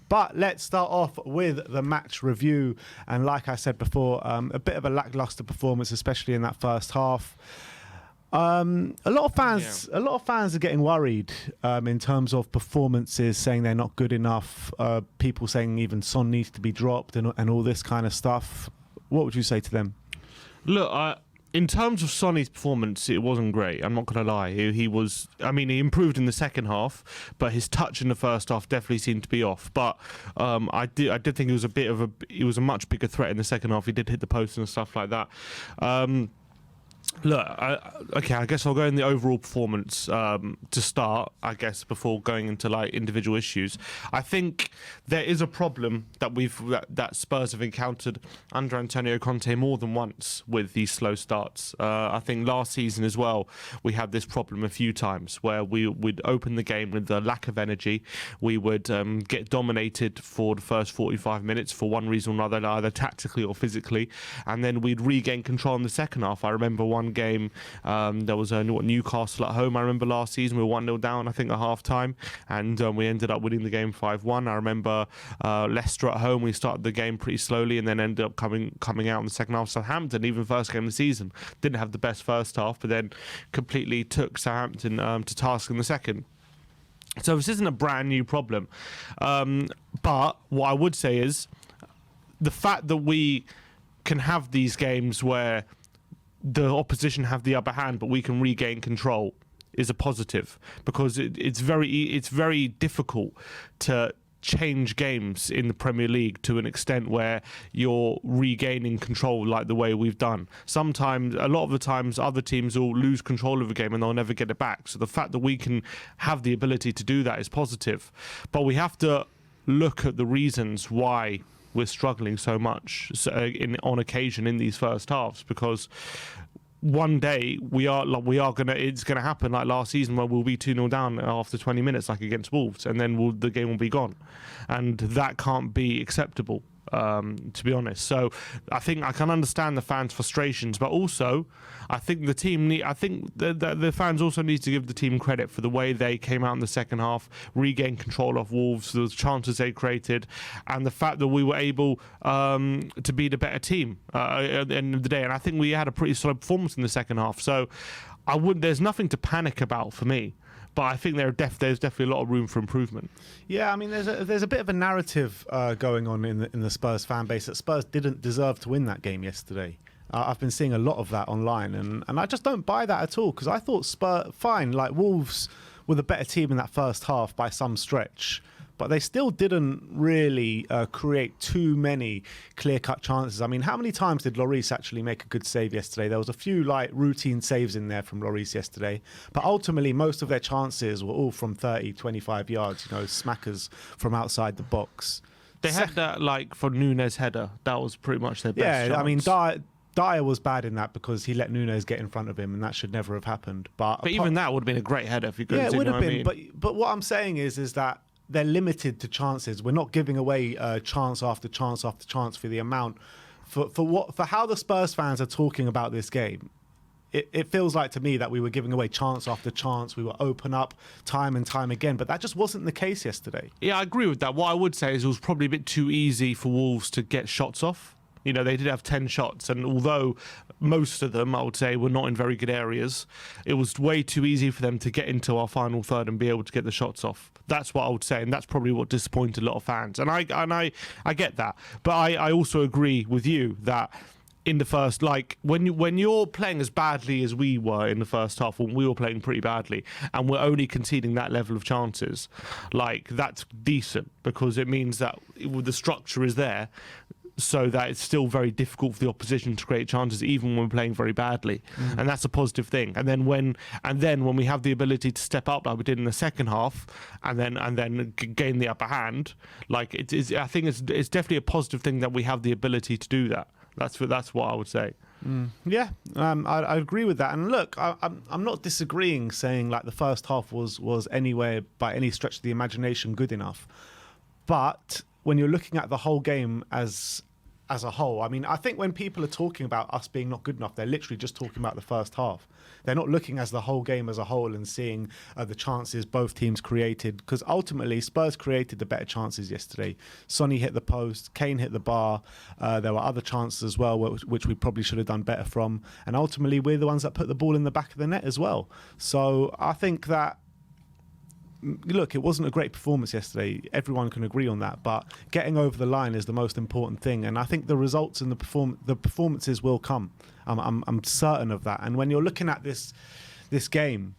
But let's start off with the match review. And like I said before, a bit of a lackluster performance, especially in that first half. A lot of fans are getting worried in terms of performances, saying they're not good enough. People saying even Son needs to be dropped and all this kind of stuff. What would you say to them? Look, in terms of Sonny's performance, it wasn't great. I'm not going to lie. He improved in the second half, but his touch in the first half definitely seemed to be off. But I did think he was a much bigger threat in the second half. He did hit the post and stuff like that. Look, I guess I'll go in the overall performance to start, I guess, before going into like individual issues. I think there is a problem that Spurs have encountered under Antonio Conte more than once with these slow starts. I think last season as well, we had this problem a few times where we'd open the game with a lack of energy. We would get dominated for the first 45 minutes for one reason or another, either tactically or physically, and then we'd regain control in the second half. I remember one game, there was Newcastle at home. I remember last season we were 1-0 down, I think, at half time, and we ended up winning the game 5-1. I remember Leicester at home, we started the game pretty slowly and then ended up coming out in the second half. Southampton, even first game of the season, didn't have the best first half, but then completely took Southampton to task in the second. So this isn't a brand new problem, but what I would say is the fact that we can have these games where the opposition have the upper hand, but we can regain control, is a positive, because it's very difficult to change games in the Premier League to an extent where you're regaining control like the way we've done. Sometimes, a lot of the times, other teams will lose control of a game and they'll never get it back. So the fact that we can have the ability to do that is positive. But we have to look at the reasons why we're struggling so much on occasion in these first halves, because one day it's gonna happen like last season, where we'll be 2-0 down after 20 minutes, like against Wolves, and then the game will be gone, and that can't be acceptable, to be honest. So I think I can understand the fans' frustrations, but also I think the fans also need to give the team credit for the way they came out in the second half, regained control of Wolves, those chances they created, and the fact that we were able to be the better team at the end of the day. And I think we had a pretty solid performance in the second half. So there's nothing to panic about for me. But I think there's definitely a lot of room for improvement. Yeah, I mean, there's a bit of a narrative going on in the Spurs fan base that Spurs didn't deserve to win that game yesterday. I've been seeing a lot of that online, and I just don't buy that at all, because I thought Spurs, fine, like Wolves were the better team in that first half by some stretch, but they still didn't really create too many clear-cut chances. I mean, how many times did Lloris actually make a good save yesterday? There was a few like routine saves in there from Lloris yesterday, but ultimately most of their chances were all from 30, 25 yards, smackers from outside the box. They had that like for Nunes header. That was pretty much their best chance. I mean, Dyer was bad in that because he let Nunes get in front of him, and that should never have happened. But even that would have been a great header if you could. Yeah, it would have been. I mean? But what I'm saying is that they're limited to chances. We're not giving away chance after chance after chance for the amount for how the Spurs fans are talking about this game. It feels like to me that we were giving away chance after chance. We were open up time and time again, but that just wasn't the case yesterday. Yeah, I agree with that. What I would say is it was probably a bit too easy for Wolves to get shots off. They did have 10 shots, and although most of them, I would say, were not in very good areas, it was way too easy for them to get into our final third and be able to get the shots off. That's what I would say, and that's probably what disappointed a lot of fans. And I get that, but I also agree with you that in the first, like when you're playing as badly as we were in the first half, when we were playing pretty badly, and we're only conceding that level of chances, like that's decent, because it means that the structure is there, so that it's still very difficult for the opposition to create chances, even when we're playing very badly, and that's a positive thing. And then when we have the ability to step up like we did in the second half, and then gain the upper hand, like I think it's definitely a positive thing that we have the ability to do that. That's what I would say. Yeah, I agree with that. And look, I'm not disagreeing, saying like the first half was anywhere by any stretch of the imagination good enough, but when you're looking at the whole game as as a whole. I mean, I think when people are talking about us being not good enough, they're literally just talking about the first half. They're not looking as the whole game as a whole and seeing the chances both teams created, because ultimately Spurs created the better chances yesterday. Sonny hit the post, Kane hit the bar. There were other chances as well, which we probably should have done better from. And ultimately, we're the ones that put the ball in the back of the net as well. So I think that, look, it wasn't a great performance yesterday. Everyone can agree on that. But getting over the line is the most important thing. And I think the results and the performances will come. I'm certain of that. And when you're looking at this game,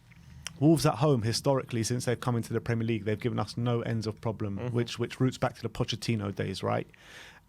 Wolves at home, historically, since they've come into the Premier League, they've given us no ends of problem, which roots back to the Pochettino days, right?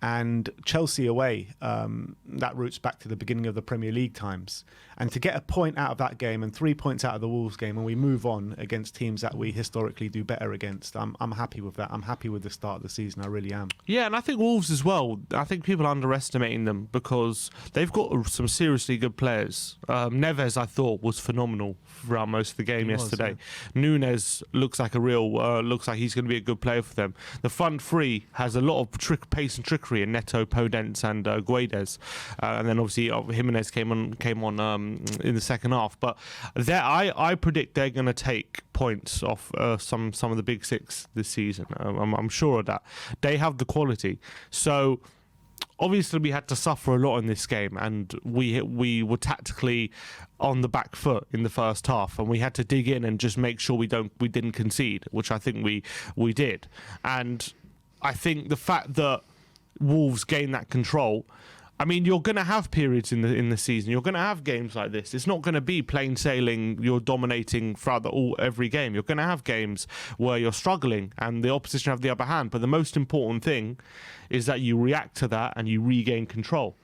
And Chelsea away, that roots back to the beginning of the Premier League times. And to get a point out of that game and 3 points out of the Wolves game, and we move on against teams that we historically do better against, I'm happy with that. I'm happy with the start of the season. I really am. Yeah, and I think Wolves as well. I think people are underestimating them because they've got some seriously good players. Neves, I thought, was phenomenal throughout most of the game yesterday. Yeah. Nunes looks like looks like he's going to be a good player for them. The front three has a lot of pace and trickery in Neto, Podence, and Guedes, and then obviously Jimenez came on in the second half. But I predict they're going to take points off some of the big six this season. I'm sure of that. They have the quality. So obviously we had to suffer a lot in this game, and we were tactically on the back foot in the first half, and we had to dig in and just make sure we didn't concede, which I think we did. And I think the fact that Wolves gain that control, I mean, you're going to have periods in the season. You're going to have games like this. It's not going to be plain sailing. You're dominating throughout every game. You're going to have games where you're struggling and the opposition have the upper hand. But the most important thing is that you react to that and you regain control.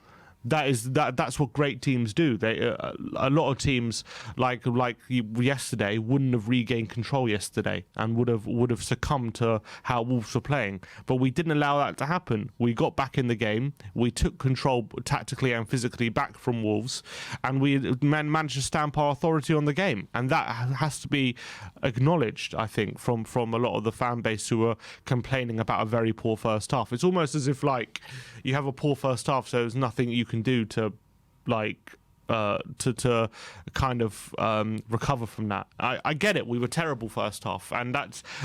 That's what great teams do. A lot of teams like yesterday wouldn't have regained control yesterday and would have succumbed to how Wolves were playing. But we didn't allow that to happen. We got back in the game. We took control tactically and physically back from Wolves, and we managed to stamp our authority on the game. And that has to be acknowledged, I think, from a lot of the fan base who are complaining about a very poor first half. It's almost as if you have a poor first half, so there's nothing you can do to to kind of recover from that. I get it. We were terrible first half, and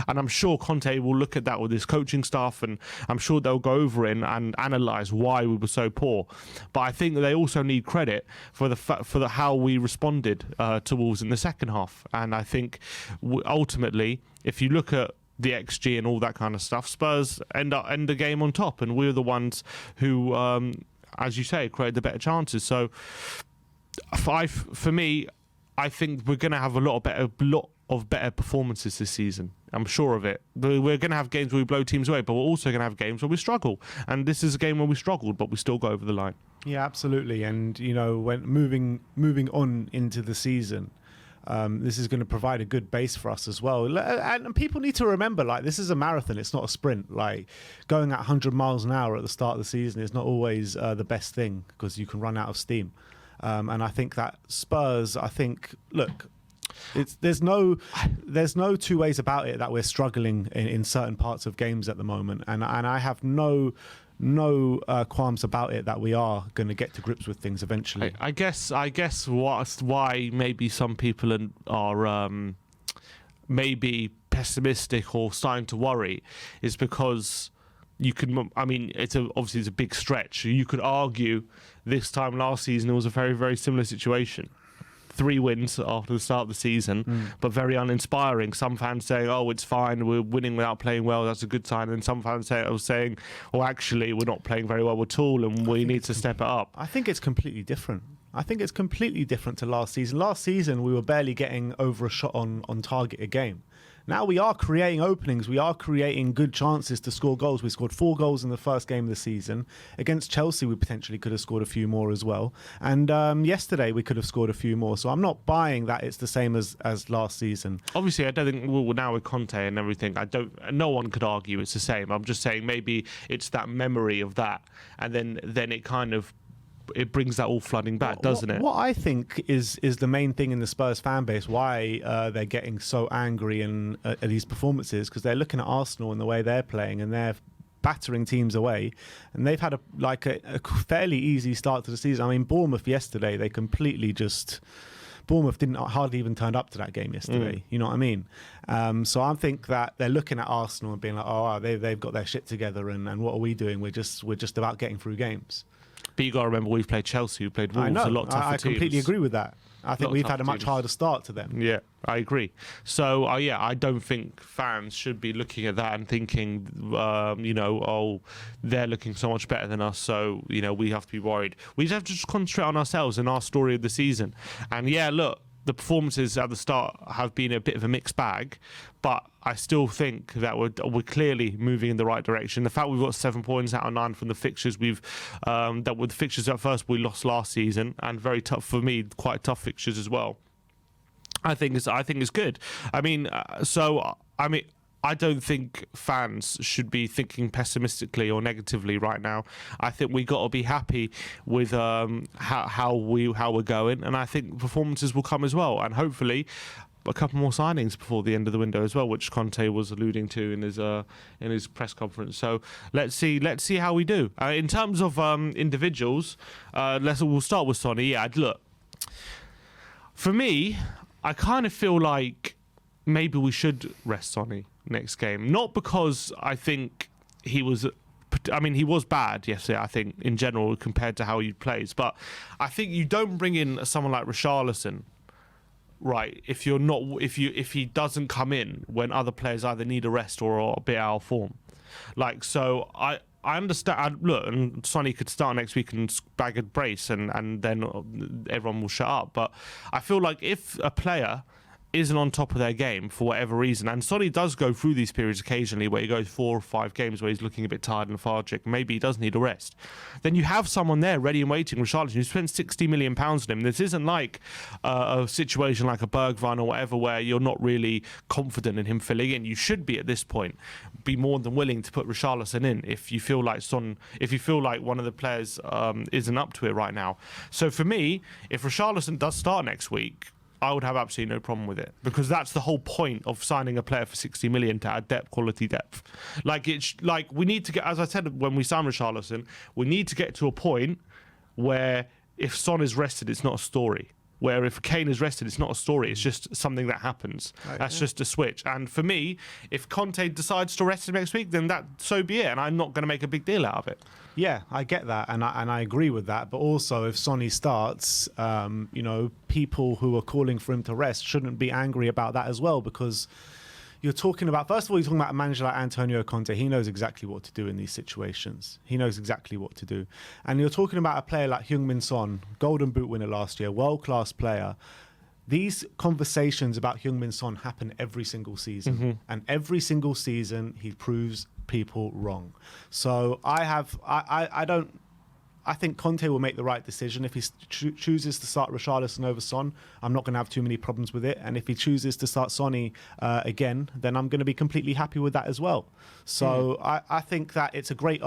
I'm sure Conte will look at that with his coaching staff, and I'm sure they'll go over it and analyse why we were so poor. But I think that they also need credit for how we responded to Wolves in the second half. And I think ultimately, if you look at the XG and all that kind of stuff, Spurs end the game on top, and we're the ones who, as you say, create the better chances. So, for me, I think we're going to have a lot of better performances this season. I'm sure of it. We're going to have games where we blow teams away, but we're also going to have games where we struggle. And this is a game where we struggled, but we still go over the line. Yeah, absolutely. And when moving on into the season, this is going to provide a good base for us as well. And people need to remember, this is a marathon. It's not a sprint. Going at 100 miles an hour at the start of the season is not always the best thing, because you can run out of steam. And I think that Spurs, look, there's no two ways about it that we're struggling in certain parts of games at the moment. And I have no qualms about it that we are going to get to grips with things eventually. I guess why maybe some people are maybe pessimistic or starting to worry is because obviously it's a big stretch. You could argue this time last season it was a very, very similar situation. 3 wins after the start of the season, but very uninspiring. Some fans saying, "Oh, it's fine, we're winning without playing well, that's a good sign." And some fans saying, "Oh, actually, we're not playing very well at all, and we need to step it up." I think it's completely different. I think it's completely different to last season. Last season, we were barely getting over a shot on target a game. Now we are creating openings. We are creating good chances to score goals. We scored 4 goals in the first game of the season. Against Chelsea, we potentially could have scored a few more as well. And yesterday, we could have scored a few more. So I'm not buying that it's the same as last season. Obviously, I don't think, now with Conte and everything, no one could argue it's the same. I'm just saying maybe it's that memory of that. And then it kind of, it brings that all flooding back, doesn't it? What I think is the main thing in the Spurs fan base, why they're getting so angry at these performances, because they're looking at Arsenal and the way they're playing, and they're battering teams away, and they've had a fairly easy start to the season. I mean, Bournemouth yesterday, they completely just... Bournemouth didn't hardly even turned up to that game yesterday. You know what I mean? So I think that they're looking at Arsenal and being like, oh, they've got their shit together, and what are we doing? We're just about getting through games. But you got to remember, we've played Chelsea, who played Wolves, a lot tougher teams. I completely agree with that. I think we've had a much harder start to them. Yeah, I agree. So, I don't think fans should be looking at that and thinking, they're looking so much better than us, so, we have to be worried. We just have to just concentrate on ourselves and our story of the season. And, look, the performances at the start have been a bit of a mixed bag, but I still think that we're clearly moving in the right direction. The fact we've got 7 points out of 9 from the fixtures that were the fixtures at first we lost last season, and very tough for me, quite tough fixtures as well. I think it's good. I don't think fans should be thinking pessimistically or negatively right now. I think we got to be happy with how we're going, and I think performances will come as well, and hopefully a couple more signings before the end of the window as well, which Conte was alluding to in his press conference. So let's see how we do. In terms of individuals, we'll start with Sonny. Yeah, look, for me, I kind of feel like maybe we should rest Sonny next game. Not because I think he was bad yesterday, I think, in general, compared to how he plays. But I think you don't bring in someone like Richarlison, right, if he doesn't come in when other players either need a rest or are a bit out of form. So I understand. Look, and Sonny could start next week and bag a brace, and then everyone will shut up. But I feel like if a player isn't on top of their game for whatever reason, and Sonny does go through these periods occasionally where he goes 4 or 5 games where he's looking a bit tired and lethargic, maybe he does need a rest, then you have someone there ready and waiting. Richarlison, you spent £60 million on him. This isn't like a situation like a Bergwijn or whatever where you're not really confident in him filling in. You should be, at this point, be more than willing to put Richarlison in if you feel like one of the players isn't up to it right now. So for me, if Richarlison does start next week, I would have absolutely no problem with it, because that's the whole point of signing a player for 60 million, to add quality depth. We need to get, as I said when we signed Richarlison, we need to get to a point where if Son is rested, it's not a story. Where if Kane is rested, it's not a story. It's just something that happens. That's just a switch. And for me, if Conte decides to rest him next week, then so be it. And I'm not going to make a big deal out of it. Yeah, I get that, and I agree with that. But also, if Sonny starts, people who are calling for him to rest shouldn't be angry about that as well, because you're talking about, first of all, you're talking about a manager like Antonio Conte. He knows exactly what to do in these situations. He knows exactly what to do. And you're talking about a player like Heung-min Son, Golden Boot winner last year, world-class player. These conversations about Heung-min Son happen every single season. Mm-hmm. And every single season, he proves people wrong. So I think Conte will make the right decision. If he chooses to start Richarlison over Son, I'm not going to have too many problems with it. And if he chooses to start Sonny again, then I'm going to be completely happy with that as well. So I think that it's a great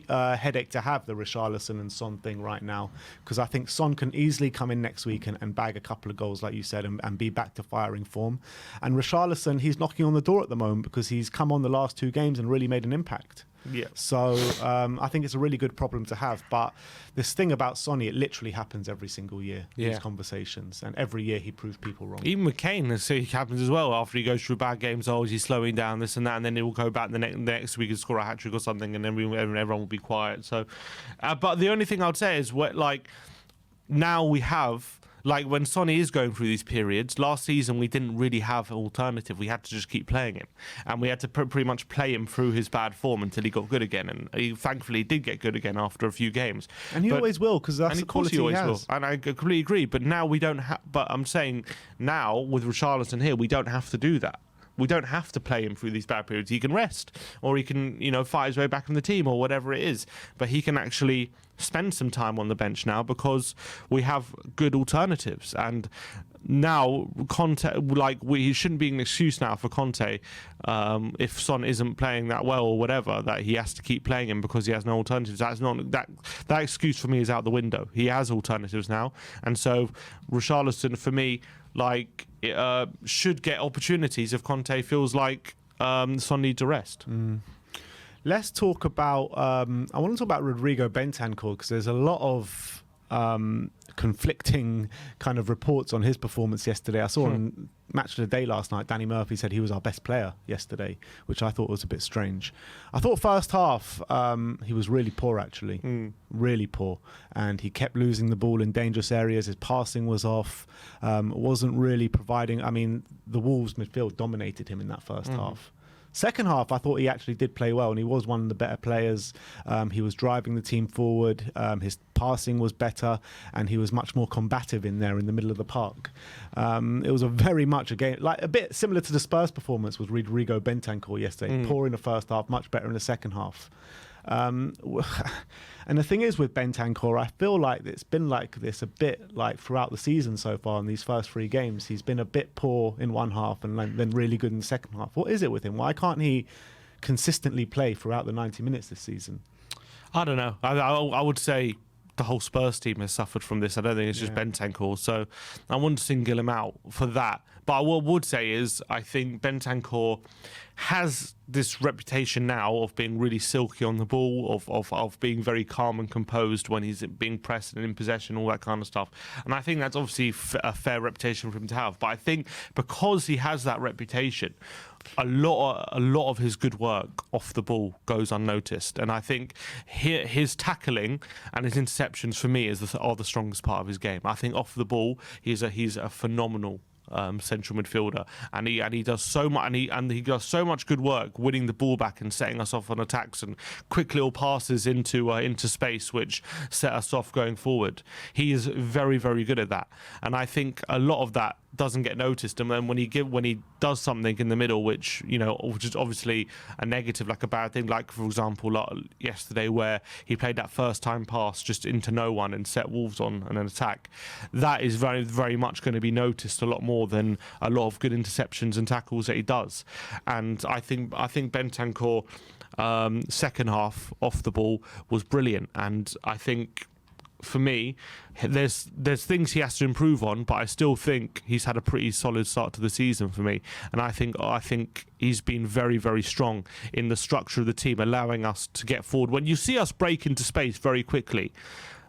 headache to have, the Richarlison and Son thing right now, because I think Son can easily come in next week and bag a couple of goals, like you said, and be back to firing form. And Richarlison, he's knocking on the door at the moment because he's come on the last 2 games and really made an impact. Yeah. So I think it's a really good problem to have. But this thing about Sonny, it literally happens every single year, these conversations. And every year he proves people wrong. Even with Kane, it happens as well. After he goes through bad games, he's slowing down, this and that, and then he will go back the next week and score a hat-trick or something, and then everyone will be quiet. So, but the only thing I would say is, now we have... when Sonny is going through these periods, last season we didn't really have an alternative. We had to just keep playing him. And we had to pretty much play him through his bad form until he got good again. And he thankfully did get good again after a few games. And he always will, because that's the quality he has. Will. And I completely agree. But now we don't have... But I'm saying now, with Richarlison here, we don't have to do that. We don't have to play him through these bad periods. He can rest, or he can, fight his way back in the team, or whatever it is. But he can actually spend some time on the bench now because we have good alternatives. And now Conte, he shouldn't be an excuse now for Conte if Son isn't playing that well or whatever, that he has to keep playing him because he has no alternatives. That excuse for me is out the window. He has alternatives now, and so Richarlison for me should get opportunities if Conte feels like Son needs a rest. Let's talk about. I want to talk about Rodrigo Bentancur because there's a lot of conflicting kind of reports on his performance yesterday. I saw on Match of the Day last night, Danny Murphy said he was our best player yesterday, which I thought was a bit strange. I thought first half he was really poor, actually, really poor, and he kept losing the ball in dangerous areas. His passing was off, wasn't really providing. I mean, the Wolves midfield dominated him in that first half. Second half, I thought he actually did play well, and he was one of the better players. He was driving the team forward. His passing was better, and he was much more combative in there in the middle of the park. It was a very much a game, like a bit similar to the Spurs performance was Rodrigo Bentancur yesterday. Poor in the first half, much better in the second half. And the thing is with Bentancur, I feel like it's been like this a bit like throughout the season so far in these first 3 games. He's been a bit poor in one half and then really good in the second half. What is it with him? Why can't he consistently play throughout the 90 minutes this season? I don't know. I would say the whole Spurs team has suffered from this. I don't think it's just Bentancur, so I wouldn't single him out for that. But what I would say is I think Bentancur has this reputation now of being really silky on the ball, of being very calm and composed when he's being pressed and in possession, all that kind of stuff. And I think that's obviously a fair reputation for him to have. But I think because he has that reputation, a lot of his good work off the ball goes unnoticed. And I think his tackling and his interceptions for me are the strongest part of his game. I think off the ball he's a phenomenal central midfielder, and he does so much, and he does so much good work winning the ball back and setting us off on attacks and quick little passes into space which set us off going forward. He is very, very good at that, and I think a lot of that doesn't get noticed. And then when he does something in the middle, which is obviously a negative, like a bad thing, like for example yesterday where he played that first time pass just into no one and set Wolves on an attack, that is very, very much going to be noticed a lot more than a lot of good interceptions and tackles that he does. And I think Bentancur second half off the ball was brilliant, and I think for me, there's things he has to improve on, but I still think he's had a pretty solid start to the season for me. And I think he's been very, very strong in the structure of the team, allowing us to get forward. When you see us break into space very quickly,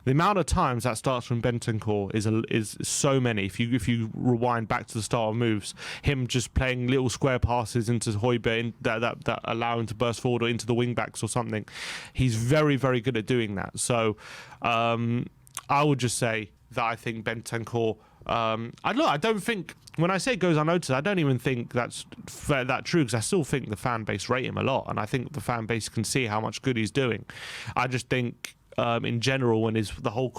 the amount of times that starts from Bentancur is so many. If you rewind back to the start of moves, him just playing little square passes into Højbjerg that allow him to burst forward or into the wing backs or something, he's very, very good at doing that. So I would just say that I think Bentancur. I don't think, when I say goes unnoticed, I don't even think that's that true, because I still think the fan base rate him a lot, and I think the fan base can see how much good he's doing. I just think in general, when the whole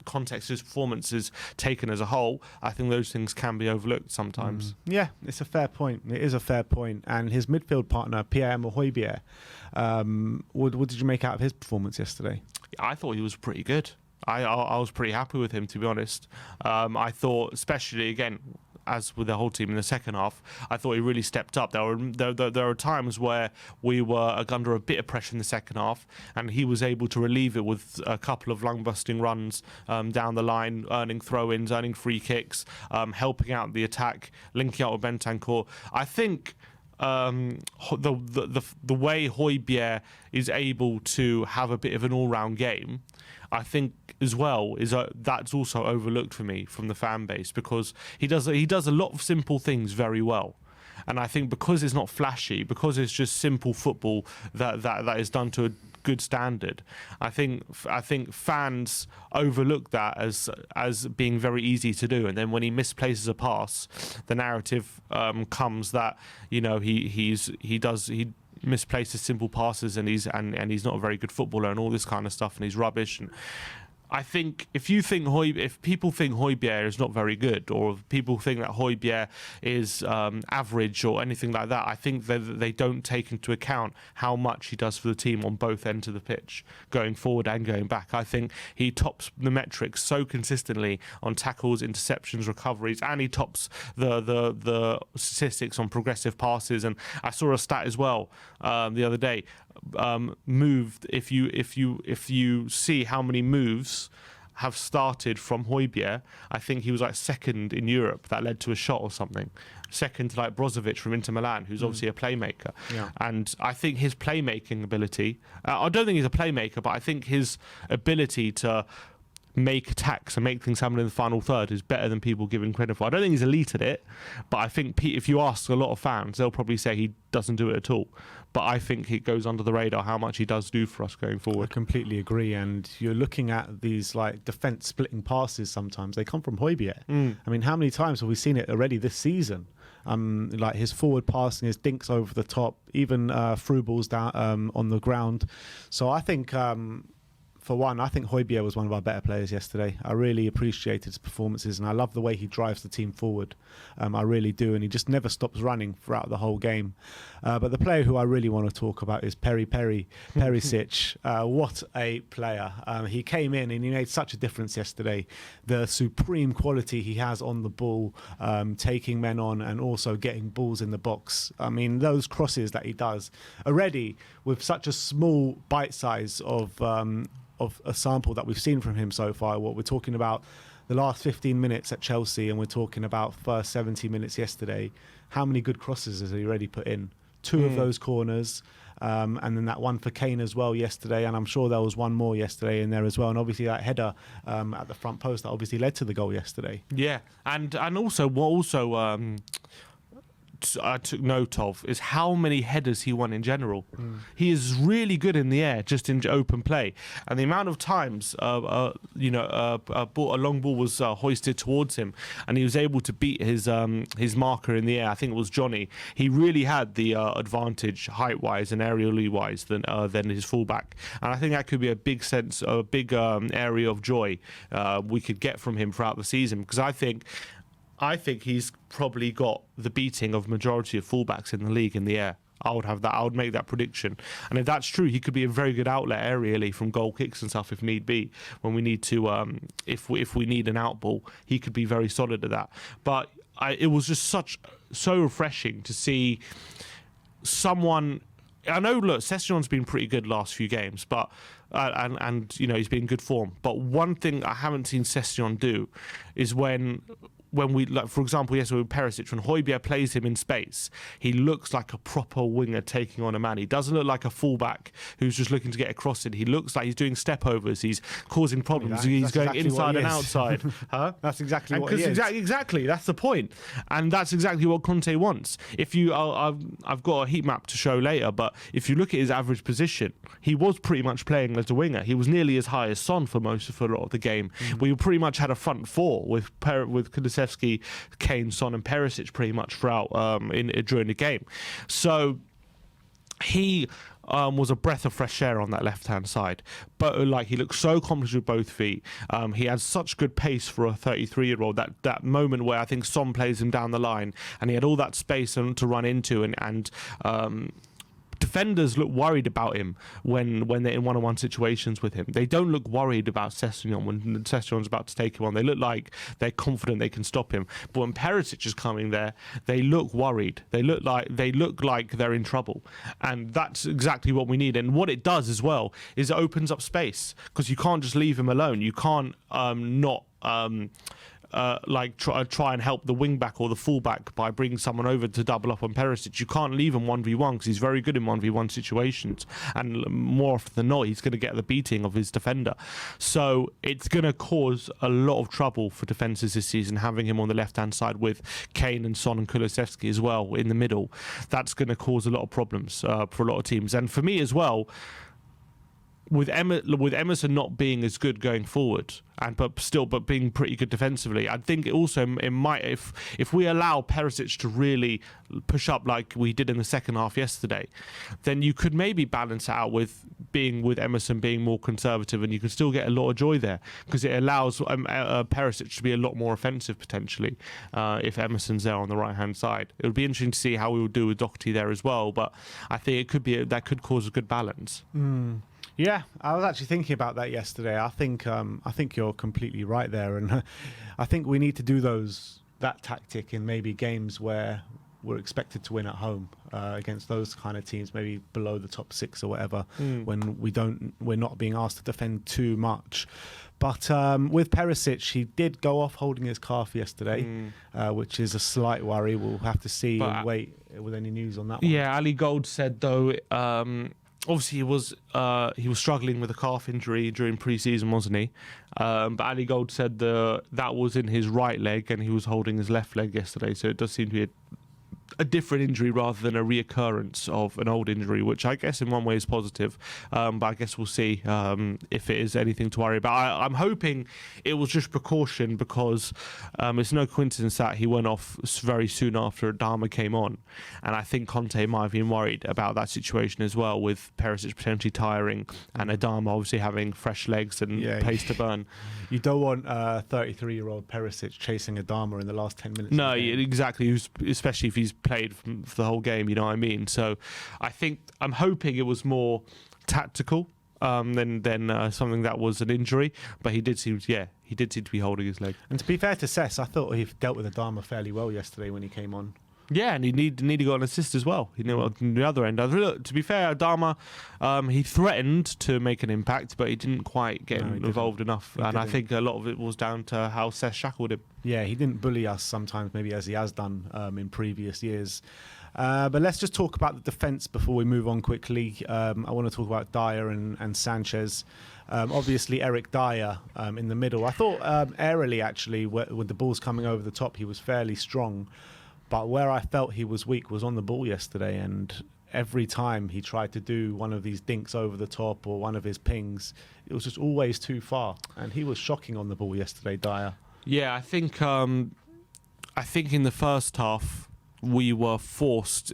context of his performance is taken as a whole, I think those things can be overlooked sometimes. Yeah, it's a fair point. It is a fair point. And his midfield partner, Pierre-Emile Højbjerg, what did you make out of his performance yesterday? I thought he was pretty good. I was pretty happy with him, to be honest. I thought, especially again, as with the whole team in the second half, I thought he really stepped up. There were times where we were under a bit of pressure in the second half, and he was able to relieve it with a couple of lung-busting runs down the line, earning throw-ins, earning free kicks, helping out the attack, linking up with Bentancur. I think the way Højbjerg is able to have a bit of an all-round game, I think as well is that's also overlooked for me from the fan base, because he does a lot of simple things very well. And I think because it's not flashy, because it's just simple football that is done to a good standard, I think fans overlook that as being very easy to do. And then when he misplaces a pass, the narrative comes that he misplaces simple passes and he's not a very good footballer and all this kind of stuff, and he's rubbish. And I think if people think Højbjerg is not very good, or if people think that Højbjerg is average or anything like that, I think they don't take into account how much he does for the team on both ends of the pitch, going forward and going back. I think he tops the metrics so consistently on tackles, interceptions, recoveries, and he tops the statistics on progressive passes. And I saw a stat as well the other day. Moved, if you see how many moves have started from Højbjerg, I think he was like second in Europe. That led to a shot or something. Second to like Brozovic from Inter Milan, who's obviously a playmaker. Yeah. And I think his playmaking ability, I don't think he's a playmaker, but I think his ability to make attacks and make things happen in the final third is better than people give him credit for. I don't think he's elite at it, but I think if you ask a lot of fans, they'll probably say he doesn't do it at all. But I think it goes under the radar how much he does do for us going forward. I completely agree. And you're looking at these like defence splitting passes sometimes. They come from Højbjerg. I mean, how many times have we seen it already this season? Like his forward passing, his dinks over the top, even through balls down on the ground. So I think... for one, I think Højbjerg was one of our better players yesterday. I really appreciated his performances, and I love the way he drives the team forward. I really do, and he just never stops running throughout the whole game. But the player who I really want to talk about is Perisic. What a player. He came in and he made such a difference yesterday. The supreme quality he has on the ball, taking men on and also getting balls in the box. I mean, those crosses that he does already with such a small bite size of a sample that we've seen from him so far. What we're talking about the last 15 minutes at Chelsea, and we're talking about first 70 minutes yesterday. How many good crosses has he already put in? 2 of those corners, and then that one for Kane as well yesterday, and I'm sure there was one more yesterday in there as well, and obviously that header at the front post that obviously led to the goal yesterday. Yeah, and also what I took note of is how many headers he won in general. He is really good in the air, just in open play, and the amount of times a long ball was hoisted towards him, and he was able to beat his marker in the air. I think it was Johnny. He really had the advantage height-wise and aerially wise than his fullback, and I think that could be a big area of joy we could get from him throughout the season, because I think he's probably got the beating of majority of fullbacks in the league in the air. I would make that prediction. And if that's true, he could be a very good outlet aerially from goal kicks and stuff if need be. When we need to, if we need an out ball, he could be very solid at that. But it was just so refreshing to see someone. I know, look, Sessegnon's been pretty good last few games, but and he's been in good form. But one thing I haven't seen Sessegnon do is when we, like, for example, yesterday with Perisic, when Højbjerg plays him in space, he looks like a proper winger taking on a man. He doesn't look like a fullback who's just looking to get across it. He looks like he's doing step overs. He's causing problems. He's going exactly inside and outside. Huh? That's exactly what he is. Exactly, that's the point. And that's exactly what Conte wants. If you, I've got a heat map to show later, but if you look at his average position, he was pretty much playing as a winger. He was nearly as high as Son for a lot of the game. We pretty much had a front four with Kulusevski, Kane, Son and Perisic pretty much throughout during the game. So he was a breath of fresh air on that left-hand side. But he looked so accomplished with both feet. He had such good pace for a 33-year-old. That moment where I think Son plays him down the line and he had all that space to run into and defenders look worried about him when they're in one-on-one situations with him. They don't look worried about Sessegnon when Sessegnon's about to take him on. They look like they're confident they can stop him. But when Perisic is coming there, they look worried. They look like they're in trouble. And that's exactly what we need. And what it does as well is it opens up space, because you can't just leave him alone. You can't try and help the wing back or the full back by bringing someone over to double up on Perisic. You can't leave him 1v1 because he's very good in 1v1 situations, and more often than not he's going to get the beating of his defender. So it's going to cause a lot of trouble for defences this season, having him on the left hand side with Kane and Son and Kulusevski as well in the middle. That's going to cause a lot of problems for a lot of teams, and for me as well. With Emerson not being as good going forward, but being pretty good defensively, I think it might, if we allow Perisic to really push up like we did in the second half yesterday, then you could maybe balance it out with Emerson being more conservative, and you can still get a lot of joy there, because it allows Perisic to be a lot more offensive potentially if Emerson's there on the right hand side. It would be interesting to see how we would do with Doherty there as well, but I think that could cause a good balance. Yeah, I was actually thinking about that yesterday. I think you're completely right there, and I think we need to do that tactic in maybe games where we're expected to win at home against those kind of teams, maybe below the top 6 or whatever, when we're not being asked to defend too much. But with Perisic, he did go off holding his calf yesterday, which is a slight worry. We'll have to see and wait with any news on that one. Yeah, Ali Gold said, though, obviously he was struggling with a calf injury during pre-season, wasn't he? But Ali Gold said that was in his right leg and he was holding his left leg yesterday. So it does seem to be a different injury rather than a reoccurrence of an old injury, which I guess in one way is positive. But I guess we'll see if it is anything to worry about. I'm hoping it was just precaution, because it's no coincidence that he went off very soon after Adama came on. And I think Conte might have been worried about that situation as well, with Perisic potentially tiring and Adama obviously having fresh legs and pace to burn. You don't want 33-year-old Perisic chasing Adama in the last 10 minutes. No, exactly, especially if he's played for the whole game, you know what I mean? So I'm hoping it was more tactical than something that was an injury, but he did seem to be holding his leg. And to be fair to Cesc, I thought he dealt with Adama fairly well yesterday when he came on. Yeah, and he nearly got an assist as well. On the other end, look, to be fair, Adama, he threatened to make an impact, but he didn't quite get involved enough. And I think a lot of it was down to how Cesc shackled him. Yeah, he didn't bully us sometimes, maybe as he has done in previous years. But let's just talk about the defence before we move on quickly. I want to talk about Dyer and Sanchez. Obviously, Eric Dyer in the middle. I thought aerially, actually, with the balls coming over the top, he was fairly strong. But where I felt he was weak was on the ball yesterday, and every time he tried to do one of these dinks over the top or one of his pings, it was just always too far. And he was shocking on the ball yesterday, Dyer. Yeah, I think in the first half we were forced,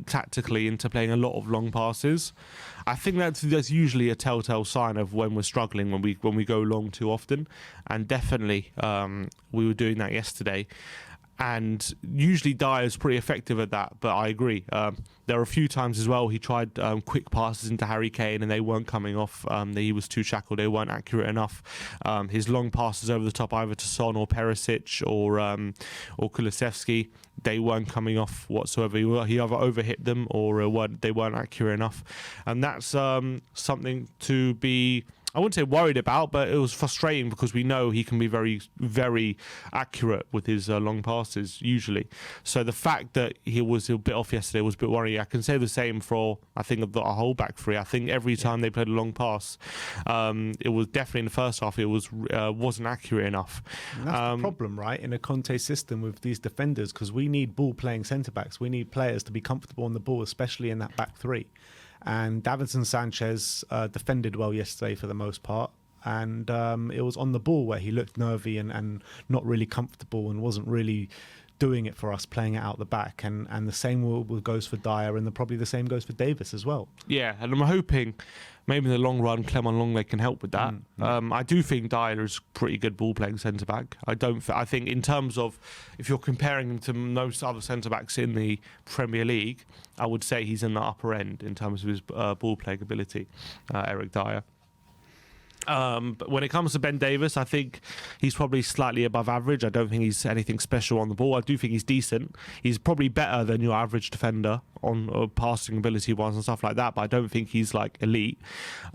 tactically into playing a lot of long passes. I think that's usually a telltale sign of when we're struggling, when we go long too often, and definitely we were doing that yesterday. And usually Dyer's pretty effective at that, but I agree. There were a few times as well he tried quick passes into Harry Kane and they weren't coming off. He was too shackled, they weren't accurate enough. His long passes over the top, either to Son or Perisic or Kulusevski, they weren't coming off whatsoever. He either overhit them or they weren't accurate enough. And that's something to be, I wouldn't say worried about, but it was frustrating because we know he can be very, very accurate with his long passes usually. So the fact that he was a bit off yesterday was a bit worrying. I can say the same for, I think, our whole back three. I think every time they played a long pass, it was definitely in the first half, it wasn't accurate enough. And that's the problem, right, in a Conte system with these defenders, because we need ball-playing centre-backs. We need players to be comfortable on the ball, especially in that back three. And Davinson Sanchez defended well yesterday for the most part. And it was on the ball where he looked nervy and not really comfortable and wasn't really doing it for us, playing it out the back. And the same goes for Dyer, and probably the same goes for Davis as well. Yeah, and I'm hoping maybe in the long run, Clement Longley can help with that. I do think Dyer is pretty good ball-playing centre-back. I think in terms of, if you're comparing him to most other centre-backs in the Premier League, I would say he's in the upper end in terms of his ball-playing ability, Eric Dyer. But when it comes to Ben Davies, I think he's probably slightly above average. I don't think he's anything special on the ball. I do think he's decent. He's probably better than your average defender on passing ability-wise and stuff like that, but I don't think he's like elite.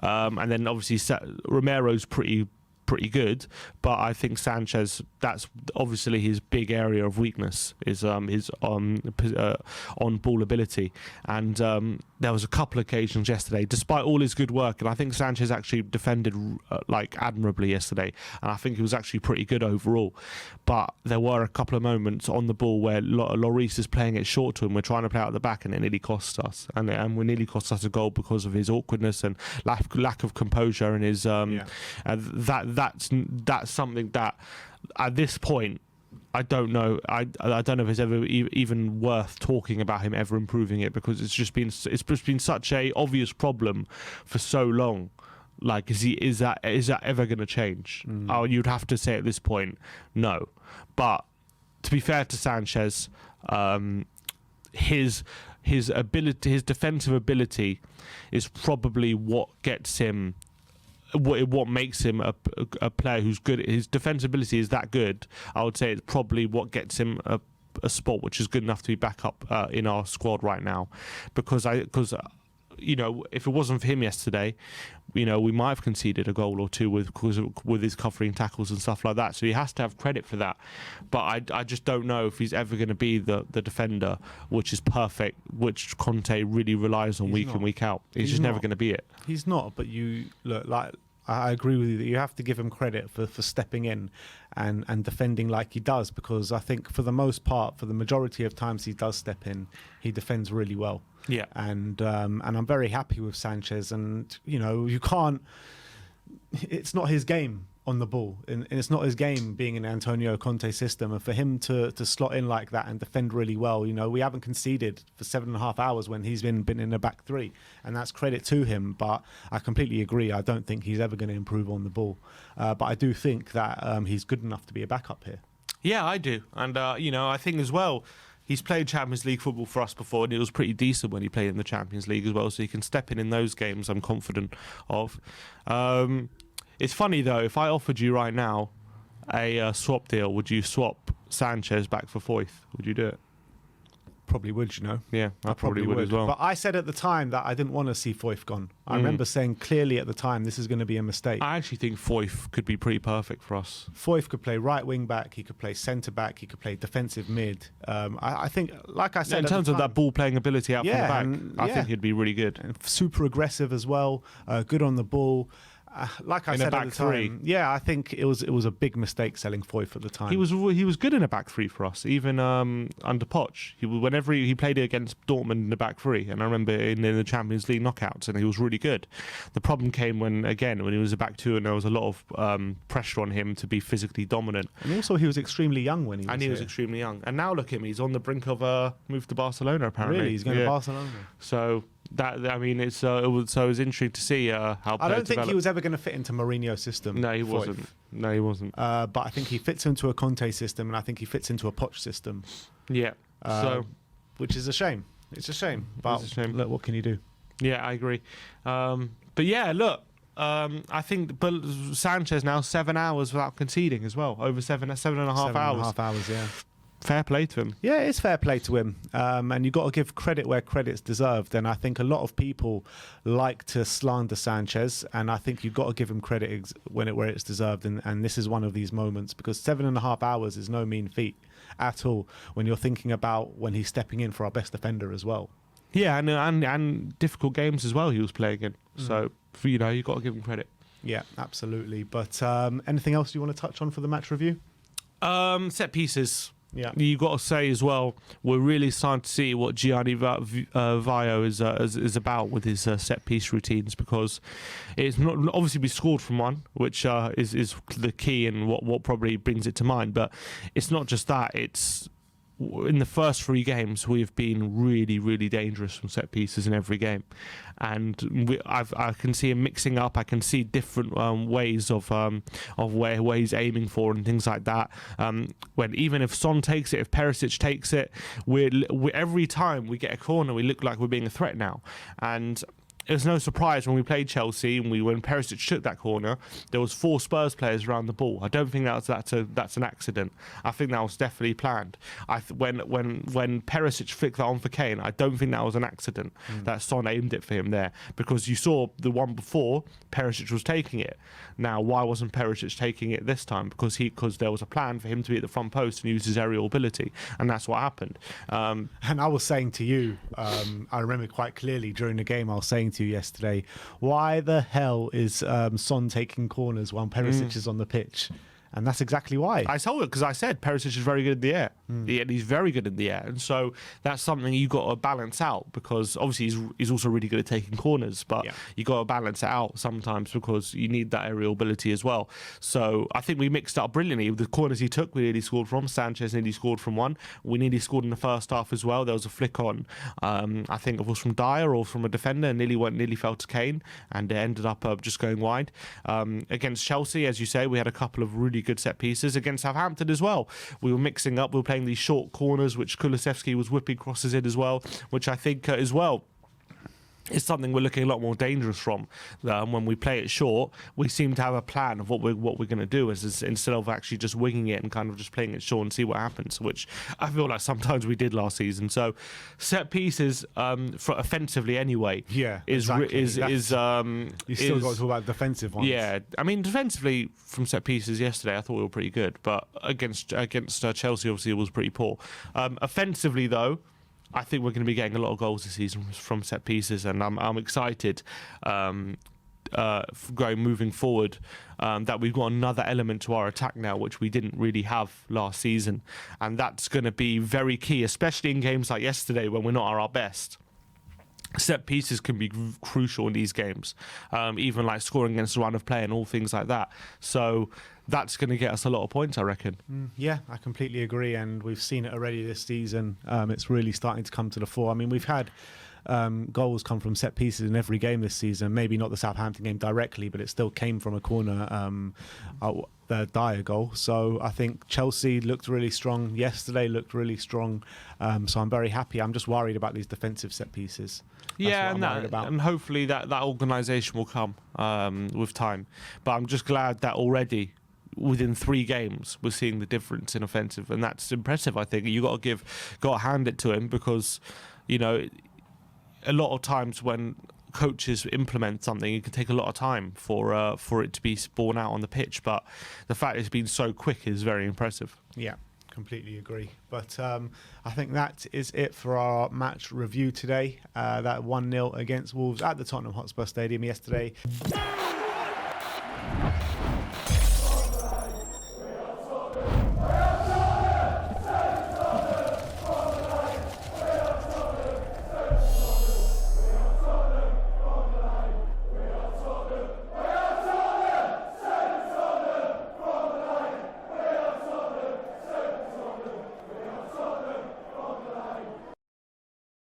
And then obviously Romero's pretty good, but I think Sanchez, that's obviously his big area of weakness, is his on ball ability. And there was a couple of occasions yesterday, despite all his good work, and I think Sanchez actually defended admirably yesterday, and I think he was actually pretty good overall. But there were a couple of moments on the ball where Lloris is playing it short to him. We're trying to play out the back, and it nearly cost us, and we nearly cost us a goal because of his awkwardness and lack of composure and his that's something that at this point I don't know. I don't know if it's ever even worth talking about him ever improving it, because it's just been such a obvious problem for so long. Like, is that ever going to change? Oh, you'd have to say at this point, no. But to be fair to Sanchez, his ability, his defensive ability, is probably what gets him. What makes him a player who's good. His defensibility is that good. I would say it's probably what gets him a spot which is good enough to be back up in our squad right now, because you know, if it wasn't for him yesterday, you know, we might have conceded a goal or two with his covering tackles and stuff like that. So he has to have credit for that. But I just don't know if he's ever going to be the defender which is perfect, which Conte really relies on week in, week out. He's just never going to be it. He's not, but you look like, I agree with you that you have to give him credit for stepping in and defending like he does, because I think for the most part, for the majority of times he does step in, he defends really well. Yeah, and I'm very happy with Sanchez. And you know, you can't. It's not his game on the ball, and it's not his game being in Antonio Conte's system. And for him to slot in like that and defend really well, you know, we haven't conceded for 7.5 hours when he's been in the back three, and that's credit to him. But I completely agree. I don't think he's ever going to improve on the ball, but I do think that he's good enough to be a backup here. Yeah, I do, and you know, I think as well, he's played Champions League football for us before, and it was pretty decent when he played in the Champions League as well, so he can step in those games, I'm confident of. It's funny, though, if I offered you right now a swap deal, would you swap Sanchez back for Foyth? Would you do it? Probably would, you know. Yeah, I probably would as well. But I said at the time that I didn't want to see Foyth gone. I remember saying clearly at the time this is going to be a mistake. I actually think Foyth could be pretty perfect for us. Foyth could play right wing back, he could play centre back, he could play defensive mid. I think, like I said, in terms of that ball playing ability out from the back, I think he'd be really good. And super aggressive as well, good on the ball. Like I said at the time, yeah, I think it was a big mistake selling Foyth at the time. He was good in a back three for us, even under Poch. Whenever he played against Dortmund in the back three, and I remember in the Champions League knockouts, and he was really good. The problem came when he was a back two, and there was a lot of pressure on him to be physically dominant. And also, he was extremely young when he was he was extremely young. And now look at him; he's on the brink of move to Barcelona. Apparently, really, he's going to Barcelona. So. It was interesting to see how. I don't think he was ever going to fit into Mourinho's system. No, he wasn't. No, he wasn't. But I think he fits into a Conte system, and I think he fits into a Poch system. Yeah. Which is a shame. It's a shame. But it's a shame. Look, what can you do? Yeah, I agree. But yeah, look. I think, but Sanchez now 7 hours without conceding as well. Over 7.5 hours. 7.5 hours, yeah. Fair play to him. Yeah, it's fair play to him. And you've got to give credit where credit's deserved. And I think a lot of people like to slander Sanchez. And I think you've got to give him credit where it's deserved. And this is one of these moments, because 7.5 hours is no mean feat at all when you're thinking about when he's stepping in for our best defender as well. Yeah, and difficult games as well he was playing in. So, you know, you've got to give him credit. Yeah, absolutely. But anything else you want to touch on for the match review? Set pieces. Yeah, you've got to say as well, we're really starting to see what Gianni Vaio is about with his set piece routines, because it's not obviously we scored from one, which is the key and what probably brings it to mind. But it's not just that; it's in the first 3 games we've been really, really dangerous from set pieces in every game, and I can see him mixing up. I can see different ways of where he's aiming for and things like that. When even if Son takes it, if Perisic takes it, we every time we get a corner, we look like we're being a threat now. And it was no surprise when we played Chelsea and when Perisic took that corner, there was 4 Spurs players around the ball. I don't think that's an accident. I think that was definitely planned. When Perisic flicked that on for Kane, I don't think that was an accident that Son aimed it for him there, because you saw the one before Perisic was taking it. Now, why wasn't Perisic taking it this time? Because there was a plan for him to be at the front post and use his aerial ability, and that's what happened. And I was saying to you, I remember quite clearly during the game, I was saying to you yesterday, why the hell is Son taking corners while Perisic is on the pitch? And that's exactly why. I told it because I said Perisic is very good in the air. He's very good in the air. And so that's something you've got to balance out, because obviously he's also really good at taking corners, but you've got to balance it out sometimes because you need that aerial ability as well. So I think we mixed up brilliantly. The corners he took, we nearly scored from. Sanchez nearly scored from one. We nearly scored in the first half as well. There was a flick on, I think it was from Dyer or from a defender, and nearly fell to Kane, and it ended up just going wide. Against Chelsea, as you say, we had a couple of really good set pieces. Against Southampton as well, we were mixing up. We were playing these short corners, which Kulusevski was whipping crosses in as well, which I think as well it's something we're looking a lot more dangerous from. When we play it short, we seem to have a plan of what we're going to do, instead of actually just winging it and kind of just playing it short and see what happens, which I feel like sometimes we did last season. So set pieces, for offensively anyway, you still got to talk about defensive ones. Yeah, I mean defensively from set pieces yesterday, I thought we were pretty good, but against Chelsea, obviously, it was pretty poor. Offensively though, I think we're going to be getting a lot of goals this season from set pieces, and I'm excited moving forward that we've got another element to our attack now, which we didn't really have last season, and that's going to be very key, especially in games like yesterday when we're not at our best. Set pieces can be crucial in these games, even like scoring against the run of play and all things like that. So that's going to get us a lot of points, I reckon. Yeah, I completely agree, and we've seen it already this season. It's really starting to come to the fore. I mean, we've had goals come from set pieces in every game this season. Maybe not the Southampton game directly, but it still came from a corner, the Dyer goal. So I think Chelsea looked really strong yesterday, looked really strong. So I'm very happy. I'm just worried about these defensive set pieces. And hopefully that organisation will come with time. But I'm just glad that already, within 3 games, we're seeing the difference in offensive, and that's impressive. I think you got to hand it to him, because a lot of times when coaches implement something, it can take a lot of time for it to be borne out on the pitch. But the fact it's been so quick is very impressive. Yeah, completely agree. But I think that is it for our match review today. That 1-0 against Wolves at the Tottenham Hotspur Stadium yesterday.